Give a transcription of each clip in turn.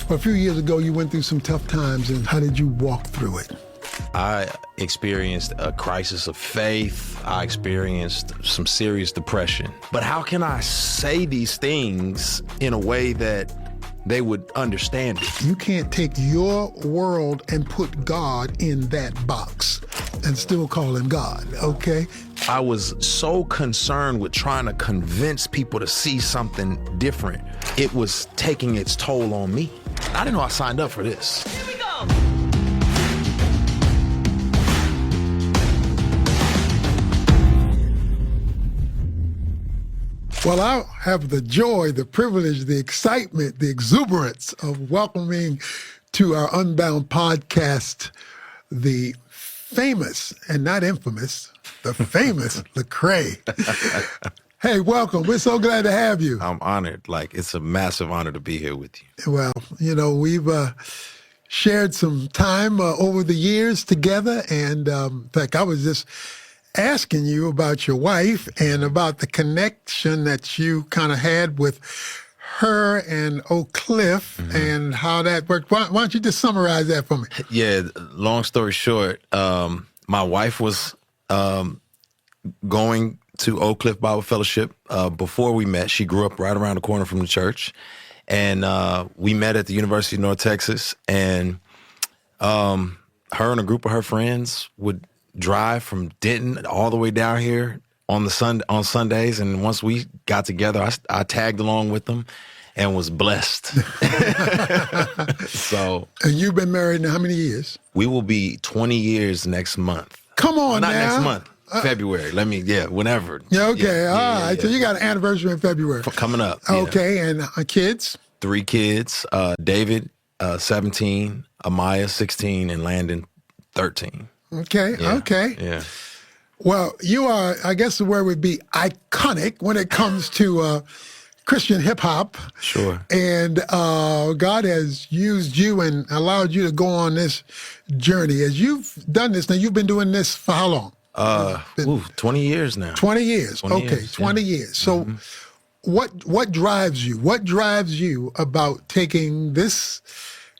A few years ago, you went through some tough times, and how did you walk through it? I experienced a crisis of faith. I experienced some serious depression. But how can I say these things in a way that they would understand it? You can't take your world and put God in that box and still call him God, okay? I was so concerned with trying to convince people to see something different. It was taking its toll on me. I didn't know I signed up for this. Here we go. Well, I have the joy, the privilege, the excitement, the exuberance of welcoming to our Unbound podcast the famous, and not infamous, the famous Lecrae. Hey, welcome. We're so glad to have you. I'm honored. Like, it's a massive honor to be here with you. Well, you know, we've shared some time over the years together. And in fact, I was just asking you about your wife and about the connection that you kind of had with her and Oak Cliff and how that worked. Why don't you just summarize that for me? Yeah, long story short, my wife was going to Oak Cliff Bible Fellowship before we met. She grew up right around the corner from the church. And we met at the University of North Texas. And her and a group of her friends would drive from Denton all the way down here on Sundays. And once we got together, I tagged along with them and was blessed. So, and you've been married now how many years? We will be 20 years next month. Come on, not now. Next month. February. Whenever. Yeah, okay. Yeah, all right. yeah. So you got an anniversary in February. Coming up. Okay. Yeah. And kids? 3 kids. David, 17, Amaya, 16, and Landon, 13. Okay. Yeah. Okay. Yeah. Well, you are, I guess the word would be iconic when it comes to Christian hip hop. Sure. And God has used you and allowed you to go on this journey. As you've done this, now you've been doing this for how long? 20 years now. 20 years. 20 okay, years, 20 years. So what drives you? What drives you about taking this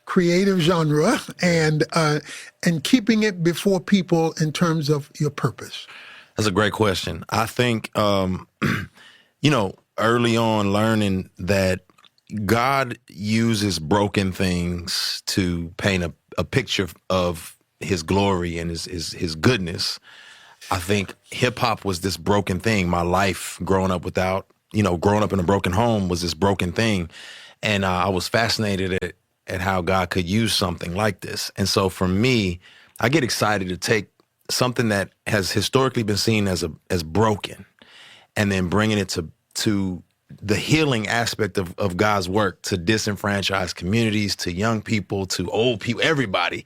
creative genre and keeping it before people in terms of your purpose? That's a great question. I think, early on learning that God uses broken things to paint a picture of his glory and his goodness. I think hip hop was this broken thing. My life growing up in a broken home was this broken thing. And I was fascinated at how God could use something like this. And so for me, I get excited to take something that has historically been seen as broken and then bringing it to the healing aspect of God's work to disenfranchised communities, to young people, to old people, everybody.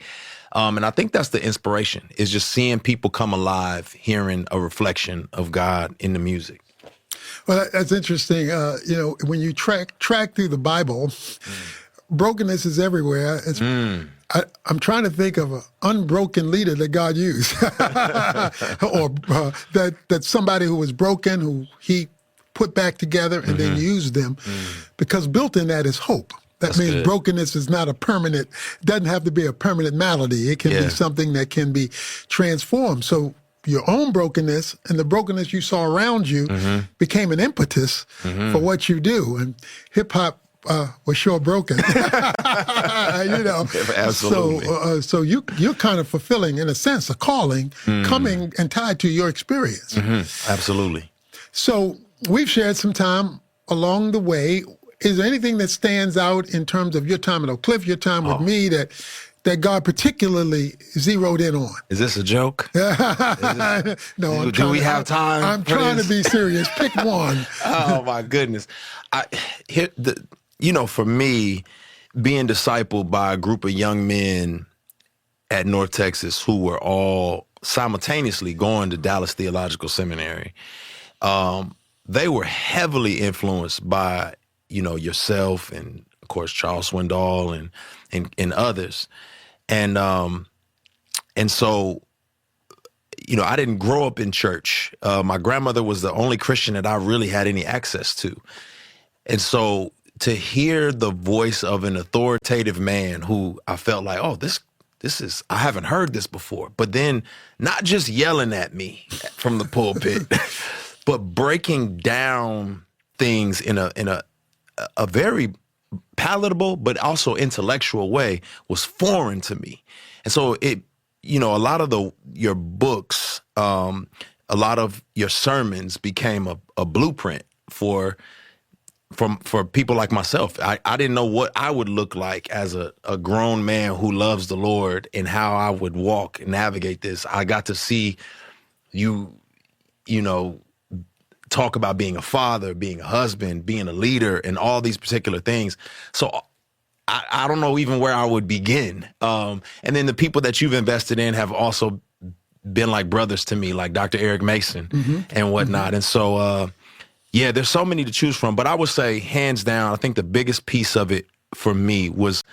And I think that's the inspiration, is just seeing people come alive, hearing a reflection of God in the music. Well, that's interesting. When you track through the Bible, brokenness is everywhere. I'm trying to think of an unbroken leader that God used, or that somebody who was broken, who he put back together and then used them, because built in that is hope. That means good. Brokenness is not doesn't have to be a permanent malady. It can be something that can be transformed. So your own brokenness and the brokenness you saw around you became an impetus for what you do. And hip hop was sure broken. Absolutely. So you're kind of fulfilling, in a sense, a calling coming and tied to your experience. Absolutely. So we've shared some time along the way. Is there anything that stands out in terms of your time at Oak Cliff, your time with me, that God particularly zeroed in on? Is this a joke? No. Do we have time? I'm trying to be serious. Pick one. Oh my goodness! For me, being discipled by a group of young men at North Texas who were all simultaneously going to Dallas Theological Seminary, they were heavily influenced by yourself and, of course, Charles Swindoll and others. And so, I didn't grow up in church. My grandmother was the only Christian that I really had any access to. And so to hear the voice of an authoritative man who I felt like, oh, this is, I haven't heard this before. But then not just yelling at me from the pulpit, but breaking down things in a very palatable but also intellectual way was foreign to me. And so it, a lot of your books, a lot of your sermons became a blueprint for people like myself. I didn't know what I would look like as a grown man who loves the Lord and how I would walk and navigate this. I got to see you talk about being a father, being a husband, being a leader, and all these particular things. So I don't know even where I would begin. And then the people that you've invested in have also been like brothers to me, like Dr. Eric Mason and whatnot. And so, yeah, there's so many to choose from. But I would say, hands down, I think the biggest piece of it for me was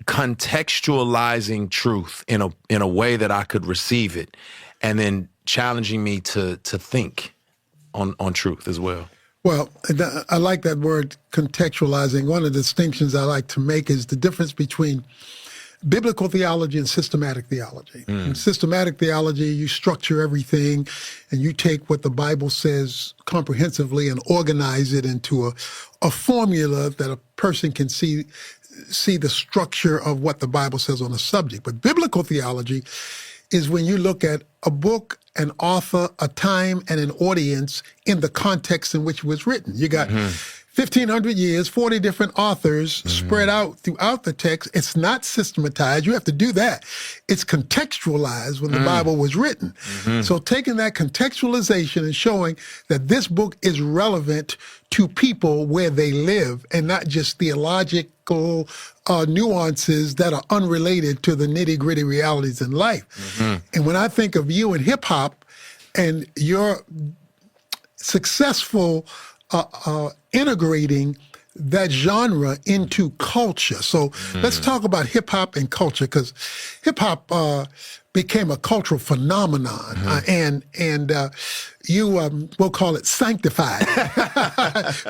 contextualizing truth in a way that I could receive it, and then challenging me to think on truth as well. Well, I like that word, contextualizing. One of the distinctions I like to make is the difference between biblical theology and systematic theology. In systematic theology, you structure everything and you take what the Bible says comprehensively and organize it into a formula that a person can see the structure of what the Bible says on a subject. But biblical theology is when you look at a book, an author, a time, and an audience in the context in which it was written. You got 1,500 years, 40 different authors spread out throughout the text. It's not systematized. You have to do that. It's contextualized when the Bible was written. So taking that contextualization and showing that this book is relevant to people where they live and not just theological nuances that are unrelated to the nitty-gritty realities in life. And when I think of you in hip-hop and your successful integrating that genre into culture. So let's talk about hip hop and culture, because hip hop became a cultural phenomenon, and you we'll call it sanctified,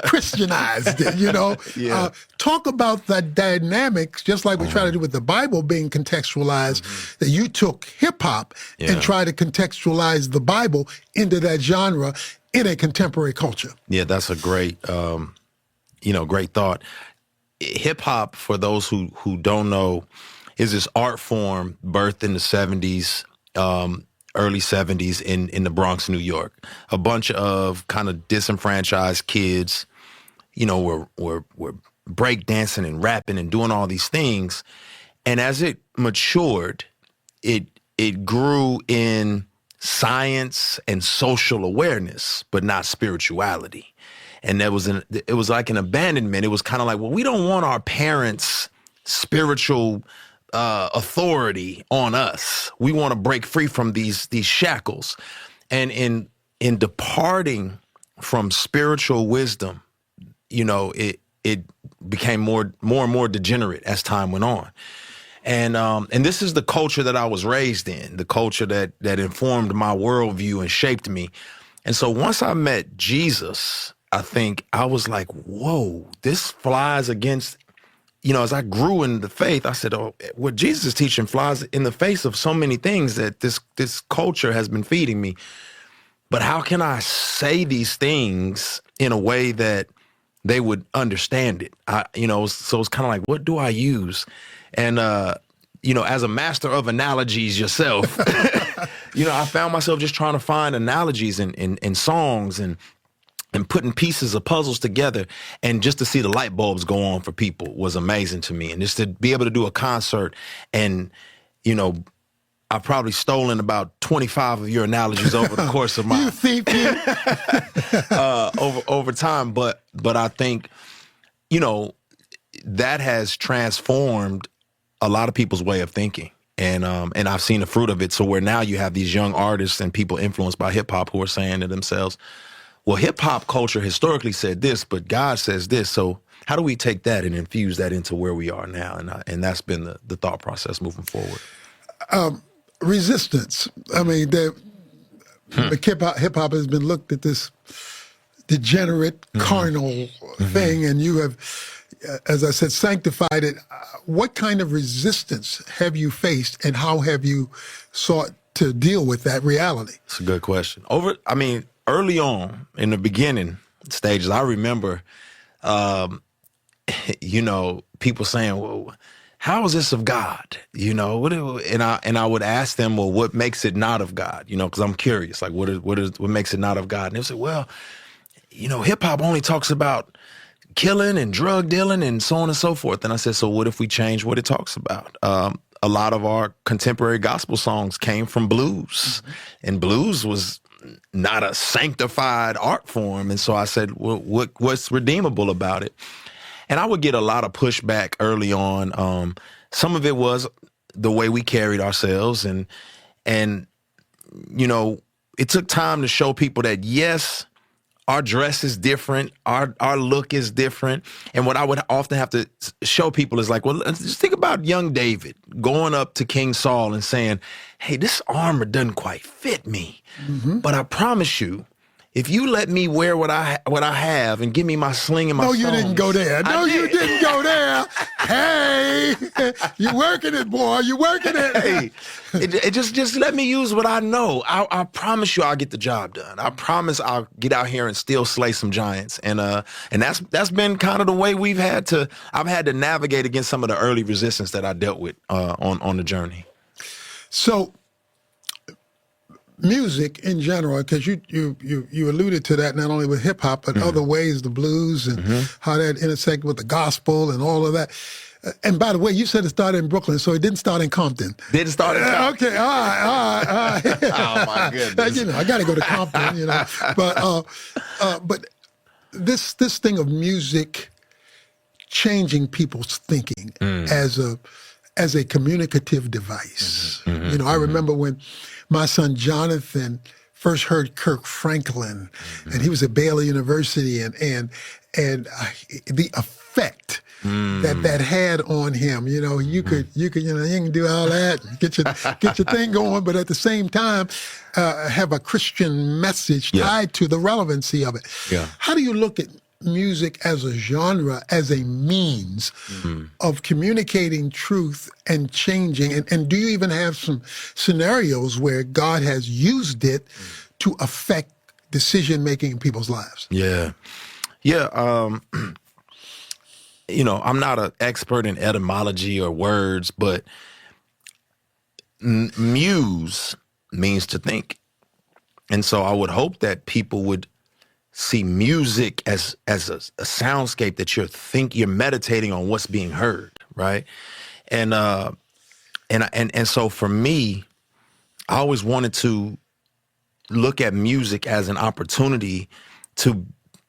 Christianized it. Talk about the dynamics, just like we try to do with the Bible being contextualized. That you took hip hop and tried to contextualize the Bible into that genre in a contemporary culture. Yeah, that's a great, great thought. Hip hop, for those who don't know, is this art form birthed in the 70s, early 70s in the Bronx, New York. A bunch of kind of disenfranchised kids, were breakdancing and rapping and doing all these things. And as it matured, it grew in science and social awareness, but not spirituality. And it was like an abandonment. It was kind of like, well, we don't want our parents' spiritual authority on us. We want to break free from these shackles. And in departing from spiritual wisdom, it became more and more degenerate as time went on. And this is the culture that I was raised in, the culture that informed my worldview and shaped me. And so once I met Jesus, I think I was like, whoa, this flies against, as I grew in the faith, I said, oh, what Jesus is teaching flies in the face of so many things that this culture has been feeding me. But how can I say these things in a way that they would understand it? So it's kind of like, what do I use? And, as a master of analogies yourself, I found myself just trying to find analogies in songs and putting pieces of puzzles together. And just to see the light bulbs go on for people was amazing to me. And just to be able to do a concert and, I've probably stolen about 25 of your analogies over the course of my over time. But I think, that has transformed a lot of people's way of thinking. And I've seen the fruit of it. So where now you have these young artists and people influenced by hip hop who are saying to themselves, well, hip hop culture historically said this, but God says this. So how do we take that and infuse that into where we are now? And that's been the thought process moving forward. Resistance. I mean, hip hop has been looked at this degenerate, carnal thing, and you have, as I said, sanctified it. What kind of resistance have you faced, and how have you sought to deal with that reality? It's a good question. Early on in the beginning stages, I remember, people saying, well, how is this of God? And I would ask them, well, what makes it not of God? Because I'm curious, like what makes it not of God? And they say, well, hip hop only talks about killing and drug dealing and so on and so forth. And I said, so what if we change what it talks about? A lot of our contemporary gospel songs came from blues, and blues was not a sanctified art form. And so I said, well, what's redeemable about it? And I would get a lot of pushback early on. Some of it was the way we carried ourselves, and it took time to show people that, yes, our dress is different, our look is different. And what I would often have to show people is like, well, just think about young David going up to King Saul and saying, hey, this armor doesn't quite fit me. But I promise you, if you let me wear what I have and give me my sling and my songs. No, you didn't go there. No, you didn't go there. Hey, you working it, boy. You working it. Hey, it just let me use what I know. I promise you I'll get the job done. I promise I'll get out here and still slay some giants. And that's been kind of the way I've had to navigate against some of the early resistance that I dealt with on the journey. So music in general, because you alluded to that not only with hip hop, but other ways, the blues and how that intersected with the gospel and all of that. And by the way, you said it started in Brooklyn, so it didn't start in Compton. Didn't start in Compton. Okay, all right. Oh my goodness! I got to go to Compton, But this thing of music changing people's thinking as a communicative device. I remember when my son Jonathan first heard Kirk Franklin, and he was at Baylor University, and the effect that had on him. You can do all that, get your thing going, but at the same time, have a Christian message tied to the relevancy of it. Yeah. How do you look at music as a genre, as a means of communicating truth and changing? And do you even have some scenarios where God has used it to affect decision-making in people's lives? Yeah. I'm not an expert in etymology or words, but muse means to think. And so I would hope that people would see music as a soundscape that you're meditating on what's being heard, right? And so for me, I always wanted to look at music as an opportunity to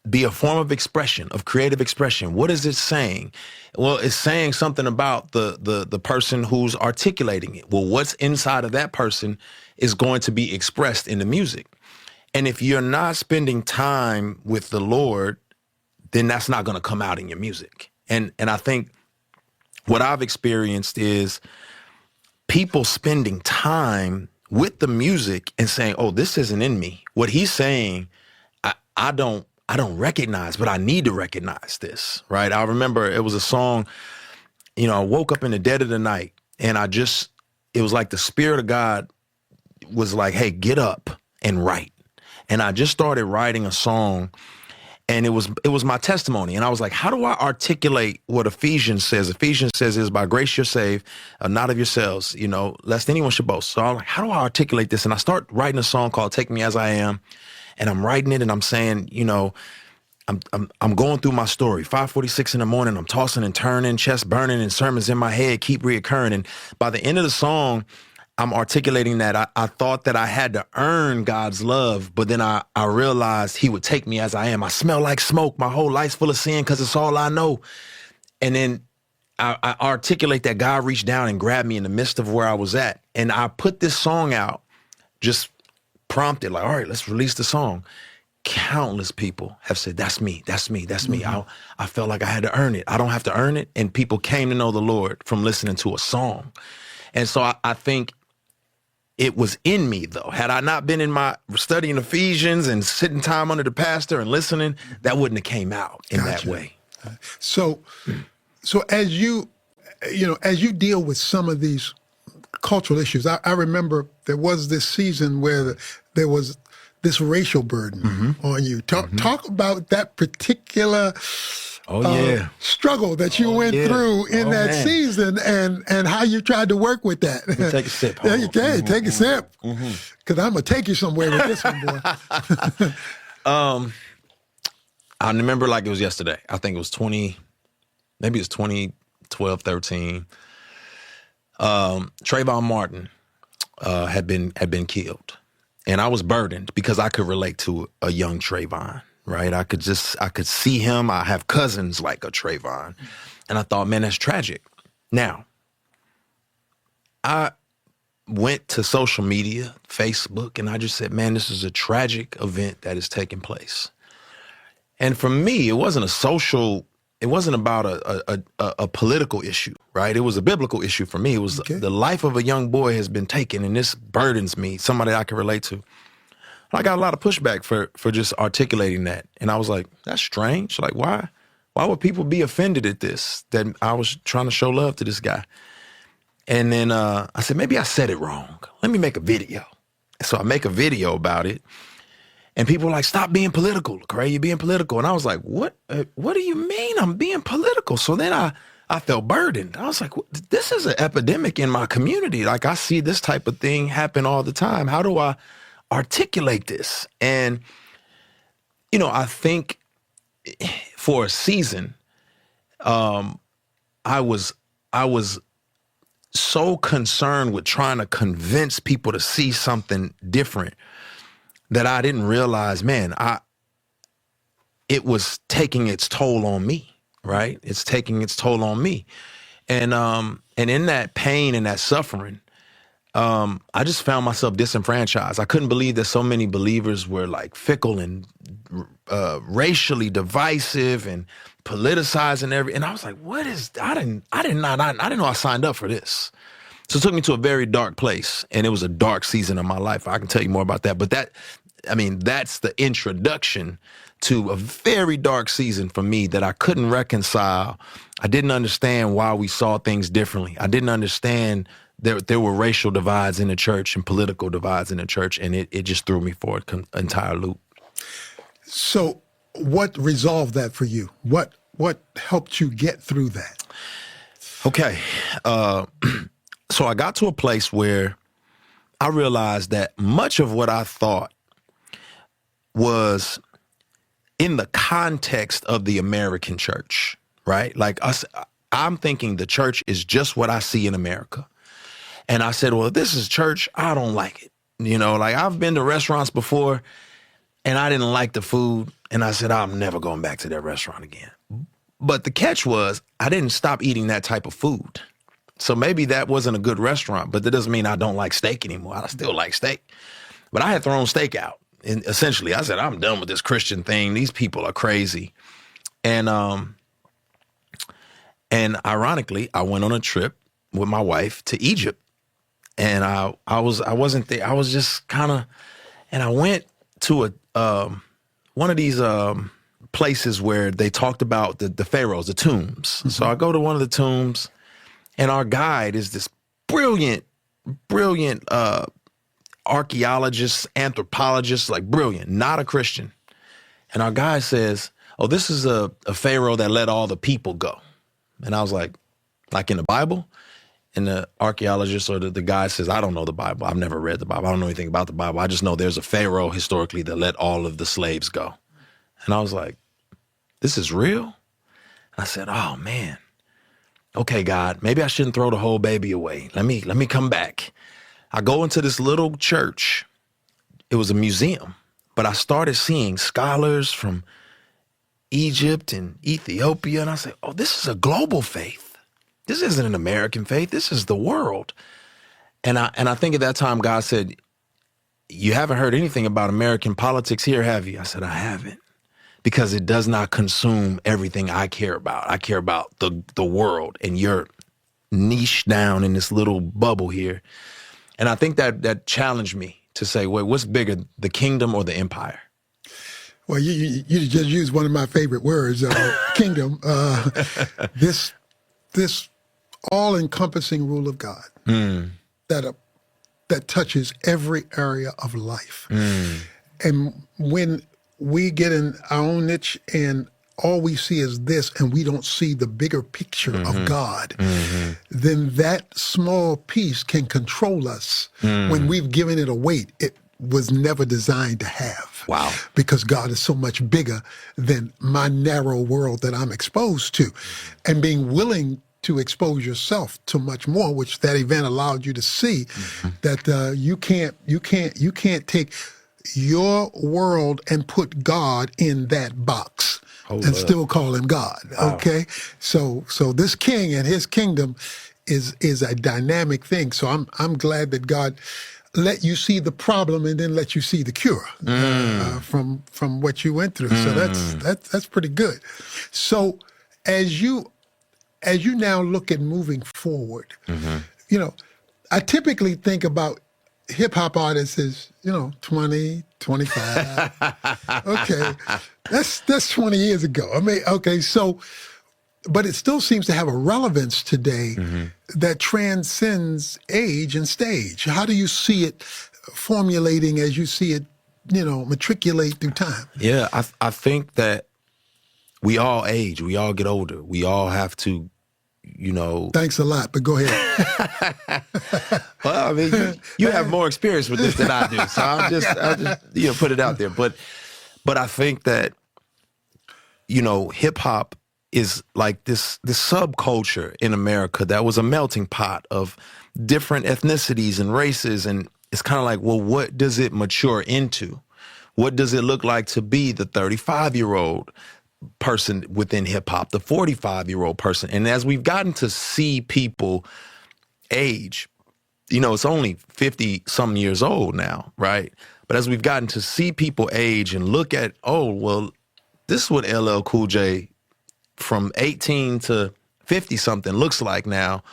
be a form of expression, of creative expression. What is it saying? Well, it's saying something about the person who's articulating it. Well, what's inside of that person is going to be expressed in the music. And if you're not spending time with the Lord, then that's not going to come out in your music. And I think what I've experienced is people spending time with the music and saying, oh, this isn't in me. What he's saying, I don't recognize, but I need to recognize this, right? I remember it was a song, I woke up in the dead of the night, and it was like the Spirit of God was like, hey, get up and write. And I just started writing a song, and it was my testimony. And I was like, how do I articulate what Ephesians says? Ephesians says is by grace you're saved, not of yourselves, lest anyone should boast. So I'm like, how do I articulate this? And I start writing a song called Take Me As I Am. And I'm writing it, and I'm saying, I'm going through my story. 5:46 in the morning, I'm tossing and turning, chest burning, and sermons in my head keep reoccurring. And by the end of the song, I'm articulating that I thought that I had to earn God's love, but then I realized he would take me as I am. I smell like smoke. My whole life's full of sin because it's all I know. And then I articulate that God reached down and grabbed me in the midst of where I was at. And I put this song out, just prompted, like, all right, let's release the song. Countless people have said, that's me, that's me, that's me. I felt like I had to earn it. I don't have to earn it. And people came to know the Lord from listening to a song. And so I think, it was in me, though. Had I not been in my studying Ephesians and sitting time under the pastor and listening, that wouldn't have came out in that way. So as you deal with some of these cultural issues, I remember there was this season where there was this racial burden on you. Talk about that particular struggle that you went through in that season and how you tried to work with that. Take a sip. Yeah, you can. Take a sip. Because I'm going to take you somewhere with this one, boy. I remember like it was yesterday. I think it was 2012, 13. Trayvon Martin had been killed. And I was burdened because I could relate to a young Trayvon, right? I could see him. I have cousins like a Trayvon. And I thought, man, that's tragic. Now, I went to social media, Facebook, and I just said, man, this is a tragic event that is taking place. And for me, it wasn't about a political issue, right? It was a biblical issue for me. It was the life of a young boy has been taken, and this burdens me, somebody I can relate to. I got a lot of pushback for just articulating that. And I was like, that's strange. Like, why would people be offended at this, that I was trying to show love to this guy? And then I said, maybe I said it wrong. Let me make a video. So I make a video about it. And people were like, stop being political, Lecrae, you're being political. And I was like, what do you mean I'm being political? So then I felt burdened. I was like, this is an epidemic in my community. Like, I see this type of thing happen all the time. How do I articulate this? And, I think for a season, I was so concerned with trying to convince people to see something different that I didn't realize, man, it was taking its toll on me, right? It's taking its toll on me. And in that pain and that suffering, I just found myself disenfranchised. I couldn't believe that so many believers were like fickle and racially divisive and politicizing and I was like, I didn't know I signed up for this. So it took me to a very dark place, and it was a dark season of my life. I can tell you more about that, but that's the introduction to a very dark season for me that I couldn't reconcile. I didn't understand why we saw things differently. I didn't understand there were racial divides in the church and political divides in the church, and it just threw me for an entire loop. So what resolved that for you? What helped you get through that? Okay. So I got to a place where I realized that much of what I thought was in the context of the American church, right? Like I'm thinking the church is just what I see in America. And I said, well, if this is church, I don't like it. Like I've been to restaurants before and I didn't like the food. And I said, I'm never going back to that restaurant again. But the catch was I didn't stop eating that type of food. So maybe that wasn't a good restaurant, but that doesn't mean I don't like steak anymore. I still like steak. But I had thrown steak out. And essentially, I said, I'm done with this Christian thing. These people are crazy. And ironically, I went on a trip with my wife to Egypt. And I wasn't there. I was just kind of, and I went to one of these places where they talked about the pharaohs, the tombs. So I go to one of the tombs. And our guide is this brilliant archaeologist, anthropologist, like brilliant, not a Christian. And our guide says, oh, this is a pharaoh that let all the people go. And I was like in the Bible? And the archaeologist or the guy says, I don't know the Bible. I've never read the Bible. I don't know anything about the Bible. I just know there's a pharaoh historically that let all of the slaves go. And I was like, this is real? And I said, oh, man. Okay, God, maybe I shouldn't throw the whole baby away. Let me come back. I go into this little church. It was a museum, but I started seeing scholars from Egypt and Ethiopia. And I said, oh, this is a global faith. This isn't an American faith. This is the world. And I think at that time, God said, you haven't heard anything about American politics here, have you? I said, I haven't. Because it does not consume everything I care about. I care about the world, and you're niche down in this little bubble here. And I think that challenged me to say, wait, what's bigger, the kingdom or the empire? Well, you just used one of my favorite words, kingdom. This all-encompassing rule of God that touches every area of life. And when we get in our own niche and all we see is this and we don't see the bigger picture of God, then that small piece can control us when we've given it a weight it was never designed to have. Wow. Because God is so much bigger than my narrow world that I'm exposed to. And being willing to expose yourself to much more, which that event allowed you to see that you can't take your world and put God in that box and still call him God. Wow. Okay, so this king and his kingdom is a dynamic thing. So I'm glad that God let you see the problem and then let you see the cure from what you went through. So that's pretty good. So as you now look at moving forward, I typically think about hip hop artists as, 20, 25. Okay. That's 20 years ago. I mean, okay, so, but it still seems to have a relevance today that transcends age and stage. How do you see it formulating as you see it, matriculate through time? Yeah, I think that we all age, we all get older, we all have to, Thanks a lot, but go ahead. Well, I mean, you have more experience with this than I do, so I'll just put it out there. But I think that, hip hop is like this subculture in America that was a melting pot of different ethnicities and races, and it's kind of like, well, what does it mature into? What does it look like to be the 35-year-old person within hip hop, the 45-year-old person? And as we've gotten to see people age, it's only 50 some years old now, right? But as we've gotten to see people age and look at, oh, well, this is what LL Cool J from 18 to 50 something looks like now.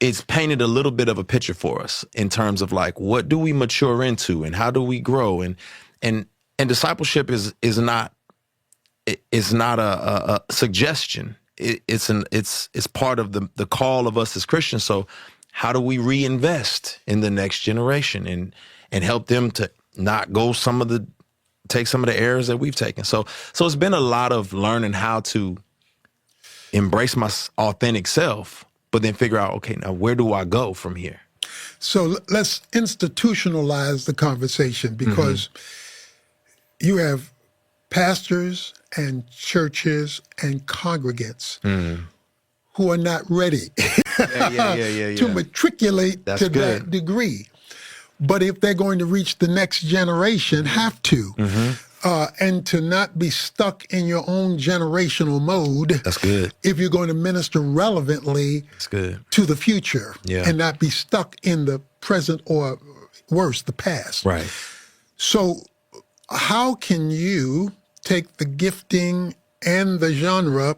It's painted a little bit of a picture for us in terms of like, what do we mature into and how do we grow? And discipleship is not a suggestion. It's part of the call of us as Christians. So how do we reinvest in the next generation and help them to not go take some of the errors that we've taken? So it's been a lot of learning how to embrace my authentic self, but then figure out, okay, now where do I go from here? So let's institutionalize the conversation, because you have pastors and churches and congregants who are not ready to matriculate That's to good. that degree. But if they're going to reach the next generation, have to, and to not be stuck in your own generational mode. That's good. If you're going to minister relevantly That's good. to the future, Yeah. and not be stuck in the present or worse, the past. Right. So how can you take the gifting and the genre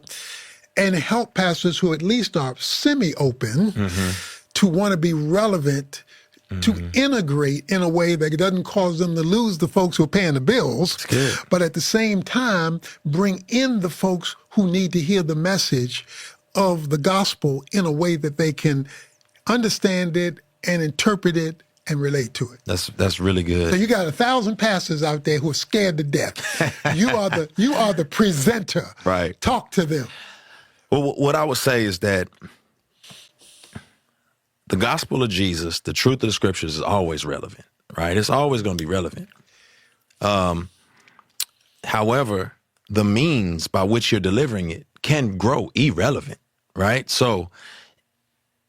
and help pastors who at least are semi-open to want to be relevant, to integrate in a way that doesn't cause them to lose the folks who are paying the bills, but at the same time bring in the folks who need to hear the message of the gospel in a way that they can understand it and interpret it and relate to it. That's really good. So you got 1,000 pastors out there who are scared to death. You are the presenter. Right. Talk to them. Well, what I would say is that the gospel of Jesus, the truth of the scriptures, is always relevant, right? It's always going to be relevant. However, the means by which you're delivering it can grow irrelevant, right? So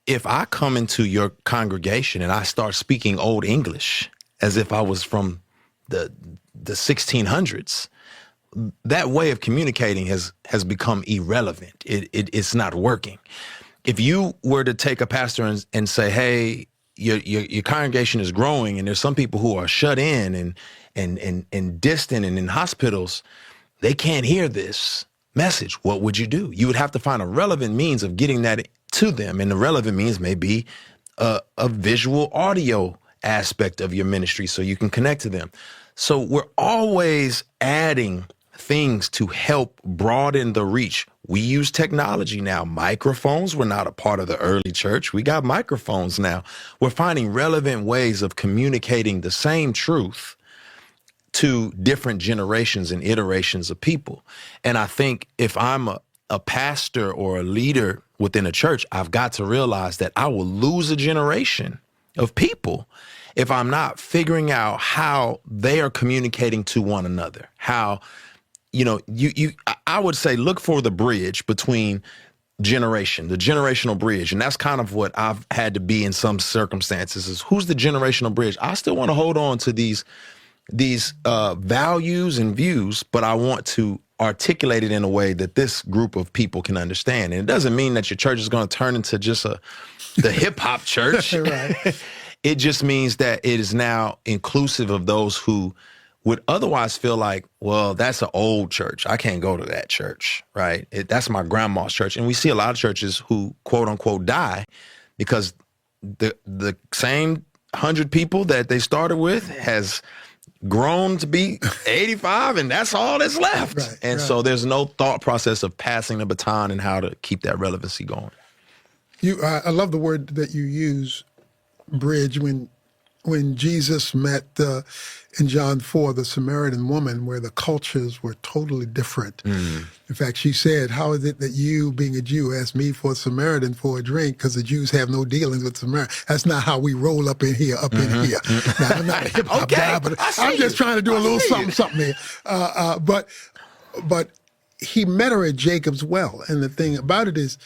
if I come into your congregation and I start speaking Old English as if I was from the 1600s, that way of communicating has become irrelevant. It's not working. If you were to take a pastor and say, hey, your congregation is growing and there's some people who are shut in and distant and in hospitals, they can't hear this message, what would you do? You would have to find a relevant means of getting that to them. And the relevant means may be a visual audio aspect of your ministry so you can connect to them. So we're always adding things to help broaden the reach. We use technology now. Microphones were not a part of the early church. We got microphones now. We're finding relevant ways of communicating the same truth to different generations and iterations of people. And I think if I'm a pastor or a leader within a church, I've got to realize that I will lose a generation of people if I'm not figuring out how they are communicating to one another. How, I would say look for the bridge between the generational bridge. And that's kind of what I've had to be in some circumstances is who's the generational bridge? I still want to hold on to these values and views, but I want to articulate it in a way that this group of people can understand. And it doesn't mean that your church is going to turn into just the hip hop church. Right. It just means that it is now inclusive of those who would otherwise feel like, well, that's an old church. I can't go to that church, right? That's my grandma's church. And we see a lot of churches who, quote unquote, die because the same 100 people that they started with has grown to be 85 and that's all that's left. Right, and right. so there's no thought process of passing the baton and how to keep that relevancy going. I love the word that you use, bridge, when Jesus met in John 4, the Samaritan woman, where the cultures were totally different. In fact, she said, how is it that you, being a Jew, ask me for a Samaritan for a drink? Because the Jews have no dealings with Samaritans. That's not how we roll up in here, in here. Now, I'm not a hip hop guy, but I'm just trying to do a little something here. But he met her at Jacob's well. And the thing about it is,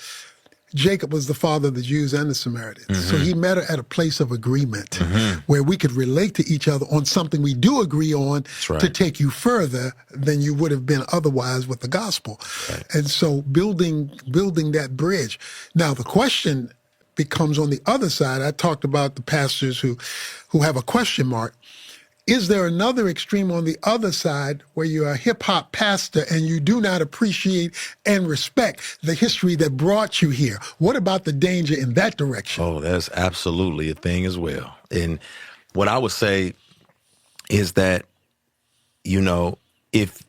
Jacob was the father of the Jews and the Samaritans. So he met her at a place of agreement where we could relate to each other on something we do agree on to take you further than you would have been otherwise with the gospel. Right. And so building that bridge. Now, the question becomes on the other side. I talked about the pastors who have a question mark. Is there another extreme on the other side where you're a hip-hop pastor and you do not appreciate and respect the history that brought you here? What about the danger in that direction? Oh, that's absolutely a thing as well. And what I would say is that, if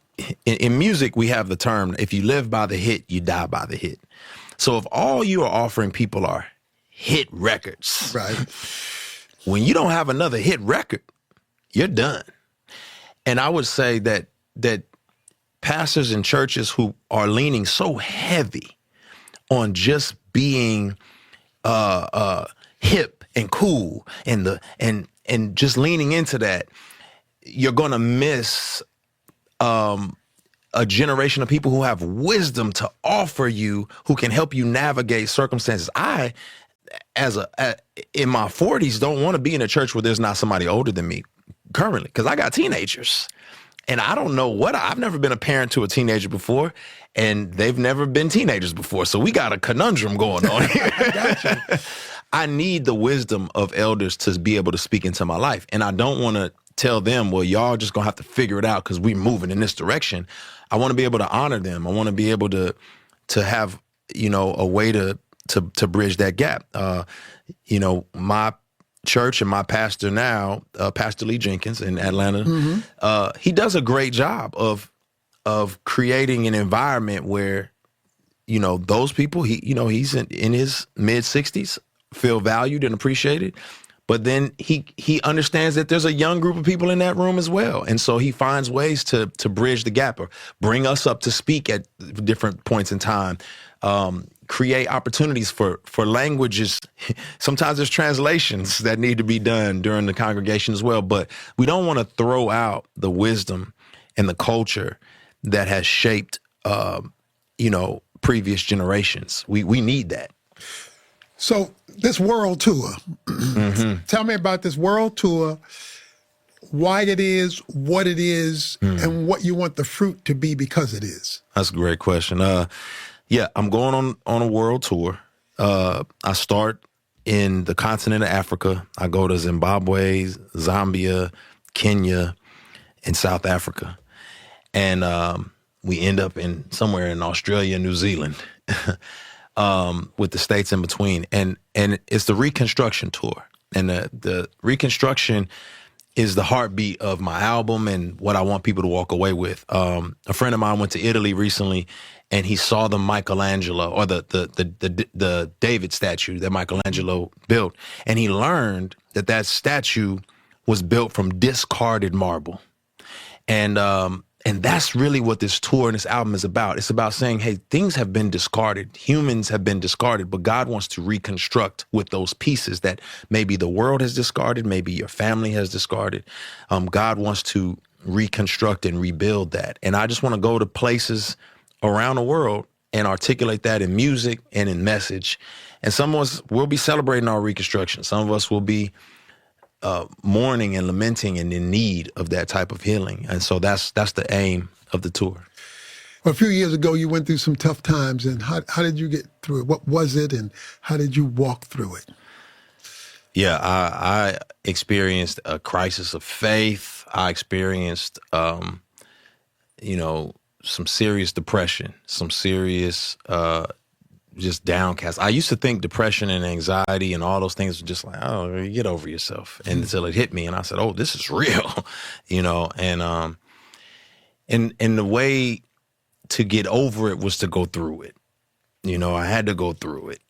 in music we have the term, if you live by the hit, you die by the hit. So if all you are offering people are hit records, right? When you don't have another hit record, you're done. And I would say that pastors and churches who are leaning so heavy on just being hip and cool and just leaning into that, you're gonna miss a generation of people who have wisdom to offer you, who can help you navigate circumstances. I, in my 40s, don't want to be in a church where there's not somebody older than me currently, because I got teenagers and I don't know I've never been a parent to a teenager before and they've never been teenagers before. So we got a conundrum going on here. Gotcha. I need the wisdom of elders to be able to speak into my life. And I don't want to tell them, well, y'all just gonna have to figure it out because we're moving in this direction. I want to be able to honor them. I want to be able to have, a way to bridge that gap. My church and my pastor now, Pastor Lee Jenkins in Atlanta, he does a great job of creating an environment where, those people, he's in his mid 60s, feel valued and appreciated. But then he understands that there's a young group of people in that room as well. And so he finds ways to bridge the gap or bring us up to speak at different points in time. Create opportunities for languages. Sometimes there's translations that need to be done during the congregation as well. But we don't want to throw out the wisdom and the culture that has shaped, previous generations. We need that. So this world tour, tell me about this world tour, why it is, what it is, and what you want the fruit to be because it is. That's a great question. Yeah, I'm going on a world tour. I start in the continent of Africa. I go to Zimbabwe, Zambia, Kenya, and South Africa. And we end up somewhere in Australia, New Zealand. with the states in between. And it's the Reconstruction tour. And the Reconstruction is the heartbeat of my album and what I want people to walk away with. A friend of mine went to Italy recently, and he saw the Michelangelo, or the David statue that Michelangelo built, and he learned that statue was built from discarded marble. And that's really what this tour and this album is about. It's about saying, hey, things have been discarded. Humans have been discarded, but God wants to reconstruct with those pieces that maybe the world has discarded, maybe your family has discarded. God wants to reconstruct and rebuild that. And I just want to go to places around the world and articulate that in music and in message. And some of us will be celebrating our reconstruction. Some of us will be mourning and lamenting and in need of that type of healing. And so that's the aim of the tour. Well, a few years ago, you went through some tough times, and how did you get through it? What was it, and how did you walk through it? Yeah, I experienced a crisis of faith. I experienced, some serious depression, some serious just downcast. I used to think depression and anxiety and all those things were just like, oh, get over yourself. And until it hit me, and I said, oh, this is real, and the way to get over it was to go through it. I had to go through it,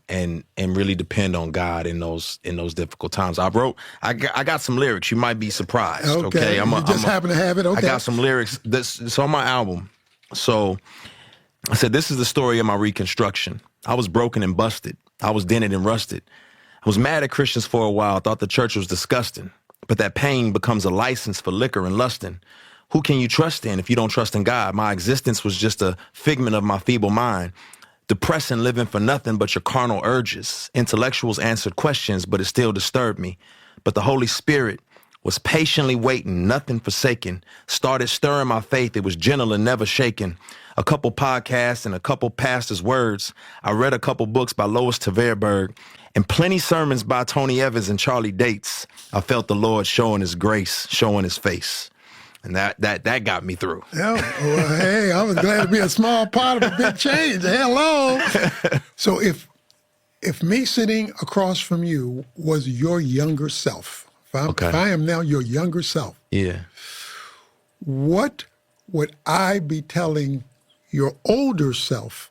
and really depend on God in those difficult times. I got some lyrics. You might be surprised. Okay. You just happen to have it. Okay. I got some lyrics. It's on my album. So I said, this is the story of my reconstruction. I was broken and busted. I was dented and rusted. I was mad at Christians for a while, thought the church was disgusting. But that pain becomes a license for liquor and lusting. Who can you trust in if you don't trust in God? My existence was just a figment of my feeble mind. Depressing, living for nothing but your carnal urges. Intellectuals answered questions, but it still disturbed me. But the Holy Spirit was patiently waiting, nothing forsaken. Started stirring my faith. It was gentle and never shaken. A couple podcasts and a couple pastors' words. I read a couple books by Lois Tverberg and plenty sermons by Tony Evans and Charlie Dates. I felt the Lord showing his grace, showing his face. And that got me through. Yeah, well, hey, I was glad to be a small part of a big change. Hello. So if me sitting across from you was your younger self, if I am now your younger self, yeah, what would I be telling your older self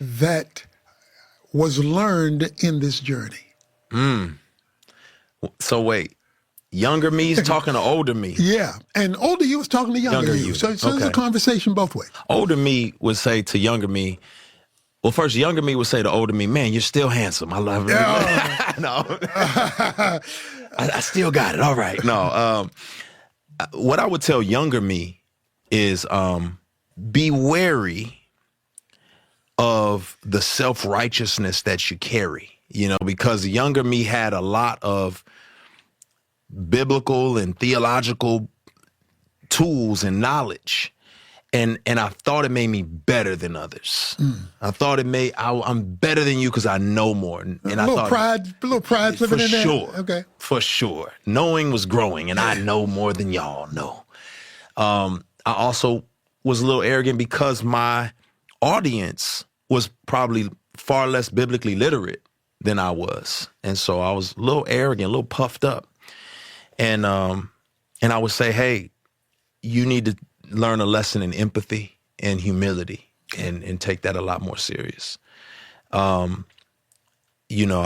that was learned in this journey? So wait. Younger me is talking to older me. Yeah, and older you was talking to younger you. So it's a conversation both ways. Older me would say to younger me, well, first, younger me would say to older me, man, you're still handsome. I love it. Yeah. No, I still got it. All right. No, what I would tell younger me is be wary of the self-righteousness that you carry, because younger me had a lot of biblical and theological tools and knowledge. And I thought it made me better than others. I thought I'm better than you because I know more. And a little pride living in there. For sure. Okay. For sure. Knowing was growing, and I know more than y'all know. I also was a little arrogant because my audience was probably far less biblically literate than I was. And so I was a little arrogant, a little puffed up. And I would say, hey, you need to learn a lesson in empathy and humility and take that a lot more serious. I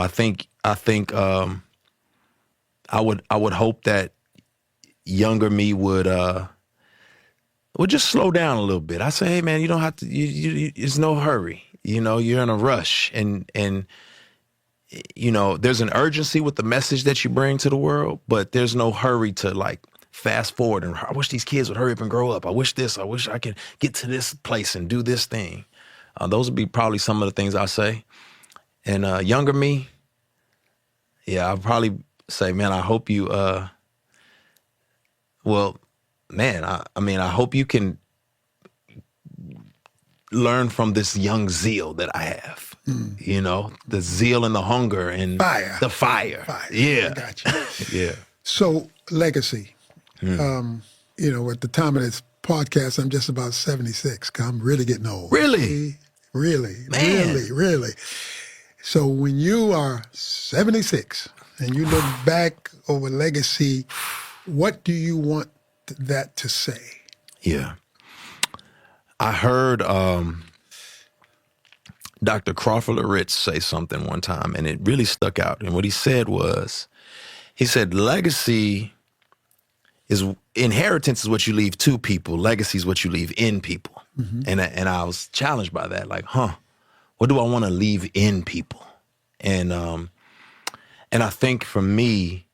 think I would hope that younger me would just slow down a little bit. I say, hey man, you don't have to. It's no hurry. You're in a rush, and there's an urgency with the message that you bring to the world, but there's no hurry to fast forward. And I wish these kids would hurry up and grow up. I wish I could get to this place and do this thing. Those would be probably some of the things I say. And younger me, yeah, I'd probably say, man, I hope you, I hope you can learn from this young zeal that I have. The zeal and the hunger and the fire. Yeah. I got you. Yeah. So legacy. At the time of this podcast, I'm just about 76. I'm really getting old. Really? Really, Man. really. So when you are 76 and you look back over legacy, what do you want that to say? Yeah. I heard Dr. Crawford Loritz say something one time, and it really stuck out. And what he said was, he said, inheritance is what you leave to people. Legacy is what you leave in people. Mm-hmm. And I was challenged by that. Like, what do I want to leave in people? And I think for me,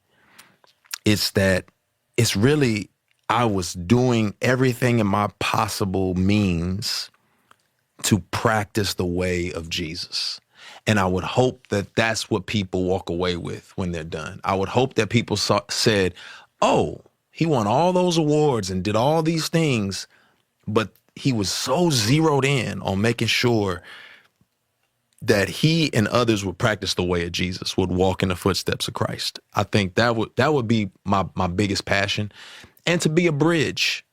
it's really, I was doing everything in my possible means to practice the way of Jesus. And I would hope that that's what people walk away with when they're done. I would hope that people said, oh, he won all those awards and did all these things, but he was so zeroed in on making sure that he and others would practice the way of Jesus, would walk in the footsteps of Christ. I think that would be my biggest passion, and to be a bridge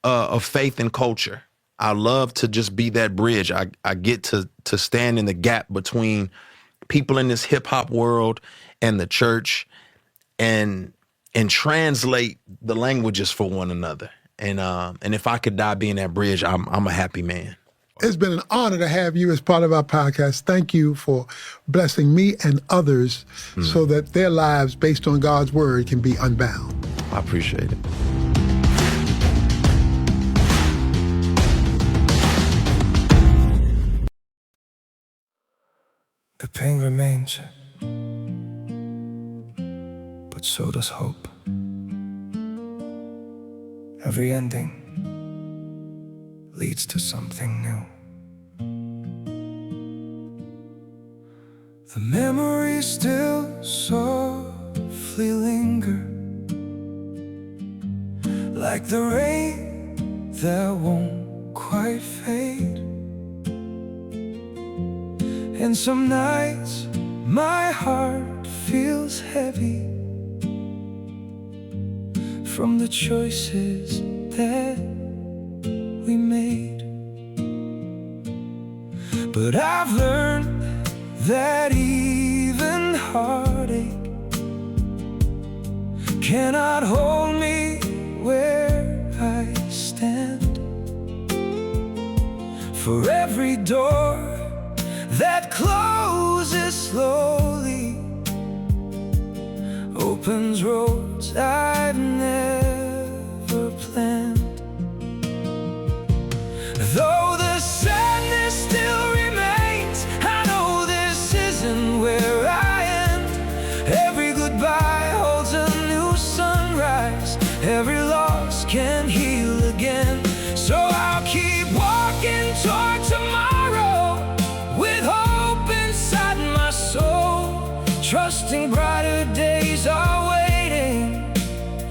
of faith and culture. I love to just be that bridge. I get to stand in the gap between people in this hip hop world and the church, and translate the languages for one another. And if I could die being that bridge, I'm a happy man. It's been an honor to have you as part of our podcast. Thank you for blessing me and others so that their lives based on God's word can be unbound. I appreciate it. The pain remains, but so does hope. Every ending leads to something new. The memories still softly linger, like the rain that won't quite fade. And some nights my heart feels heavy from the choices that we made. But I've learned that even heartache cannot hold me where I stand. For every door that closes slowly opens roads I've never planned. Though the sadness still remains, I know this isn't where I end. Every goodbye holds a new sunrise. Every loss can heal again. So I'll keep walking toward tomorrow with hope inside my soul, trusting brighter days are waiting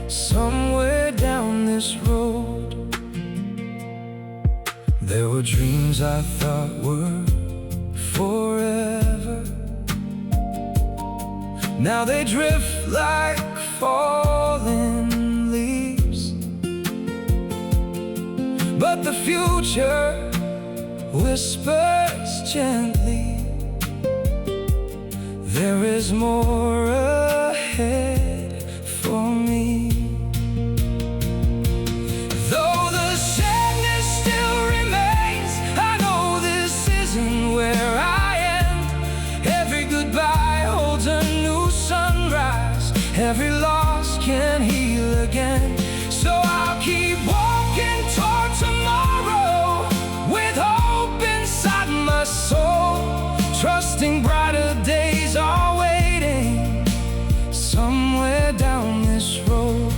somewhere down this road. There were dreams I thought were forever. Now they drift like fallen leaves. But the future whispers gently, there is more ahead for me. Though the sadness still remains, I know this isn't where I end. Every goodbye holds a new sunrise. Every loss can heal again. So I'll keep walking toward tomorrow with hope inside my soul, trusting brighter days are waiting somewhere down this road.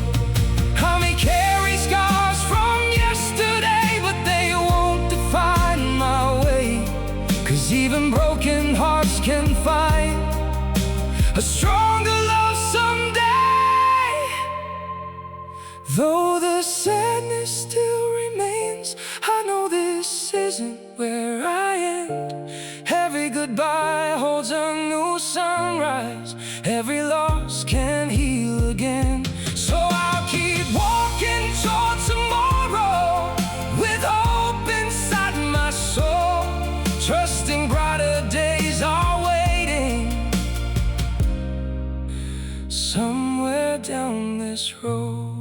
I may carry scars from yesterday, but they won't define my way. 'Cause even broken hearts can find a stronger love someday. Though the sadness still remains, I know this isn't where I end. Every goodbye holds a new sunrise. Every loss can heal again. So I'll keep walking toward tomorrow with hope inside my soul, and brighter days are waiting somewhere down this road.